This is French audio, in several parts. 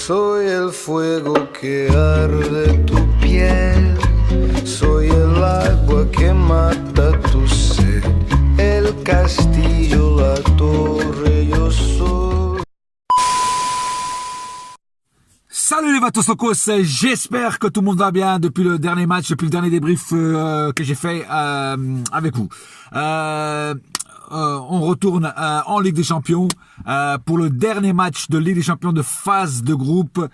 Soy el fuego que arde tu piel, soy el agua que mata tu sed, el castillo, la torre, yo soy. Salut les Vatosokos, j'espère que tout le monde va bien depuis le dernier match, depuis le dernier débrief que j'ai fait avec vous. On retourne en Ligue des Champions pour le dernier match de Ligue des Champions de phase de groupe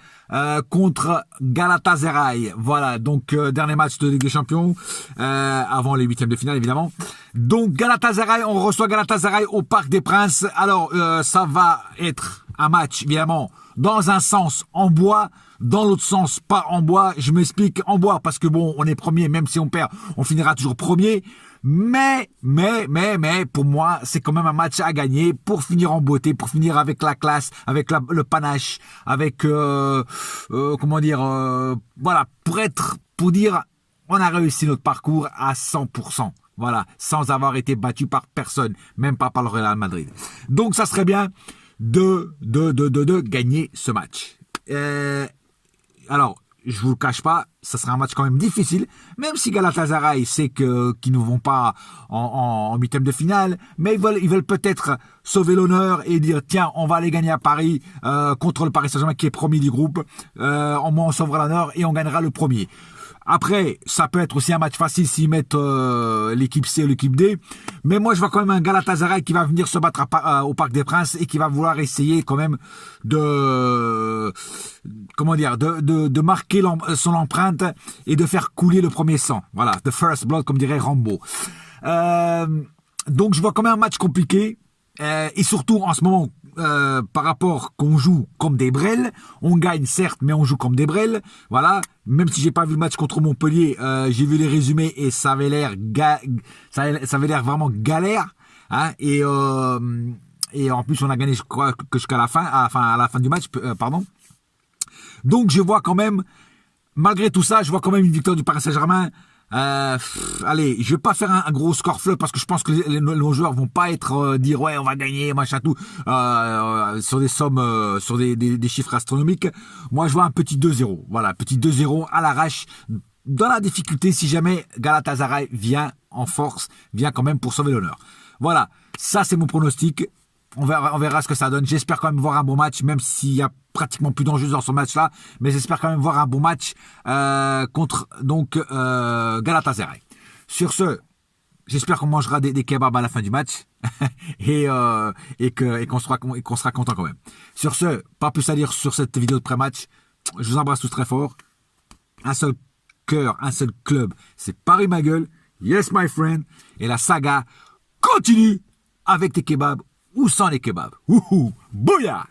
contre Galatasaray. Voilà, donc dernier match de Ligue des Champions avant les huitièmes de finale évidemment. Donc Galatasaray, on reçoit Galatasaray au Parc des Princes. Alors ça va être un match évidemment dans un sens en bois, dans l'autre sens pas en bois. Je m'explique, en bois parce que bon, on est premier, même si on perd, on finira toujours premier. Mais, pour moi, c'est quand même un match à gagner pour finir en beauté, pour finir avec la classe, avec le panache, avec, voilà, pour dire, on a réussi notre parcours à 100%. Voilà, sans avoir été battu par personne, même pas par le Real Madrid. Donc, ça serait bien de gagner ce match. Alors, je vous le cache pas, ça sera un match quand même difficile, même si Galatasaray sait qu'ils ne vont pas en huitième de finale, mais ils veulent peut-être sauver l'honneur et dire tiens, on va aller gagner à Paris contre le Paris Saint-Germain qui est premier du groupe, au moins on sauvera l'honneur et on gagnera le premier. Après, ça peut être aussi un match facile s'ils mettent l'équipe C ou l'équipe D. Mais moi, je vois quand même un Galatasaray qui va venir se battre au Parc des Princes et qui va vouloir essayer quand même de marquer son empreinte et de faire couler le premier sang. Voilà, the first blood, comme dirait Rambo. Donc, je vois quand même un match compliqué. Et surtout, en ce moment, par rapport qu'on joue comme des brels, on gagne certes, mais on joue comme des brels. Voilà. Même si j'ai pas vu le match contre Montpellier, j'ai vu les résumés et ça avait l'air vraiment galère. Hein, et en plus, on a gagné, je crois, que jusqu'à la fin, à la fin du match, pardon. Donc, je vois quand même, malgré tout ça, je vois quand même une victoire du Paris Saint-Germain. Allez, je vais pas faire un gros score fleuve parce que je pense que nos joueurs vont pas être dire ouais on va gagner machin tout sur des sommes sur des chiffres astronomiques. Moi je vois un petit 2-0. Voilà, petit 2-0 à l'arrache dans la difficulté si jamais Galatasaray vient en force, vient quand même pour sauver l'honneur. Voilà, ça c'est mon pronostic. On verra ce que ça donne. J'espère quand même voir un bon match, même s'il y a pratiquement plus d'enjeux dans ce match-là. Mais j'espère quand même voir un bon match contre donc Galatasaray. Sur ce, j'espère qu'on mangera des kebabs à la fin du match et qu'on sera content quand même. Sur ce, pas plus à dire sur cette vidéo de pré-match. Je vous embrasse tous très fort. Un seul cœur, un seul club. C'est Paris ma gueule. Yes my friend. Et la saga continue avec des kebabs ou sans les kebabs. Wouhou, bouya!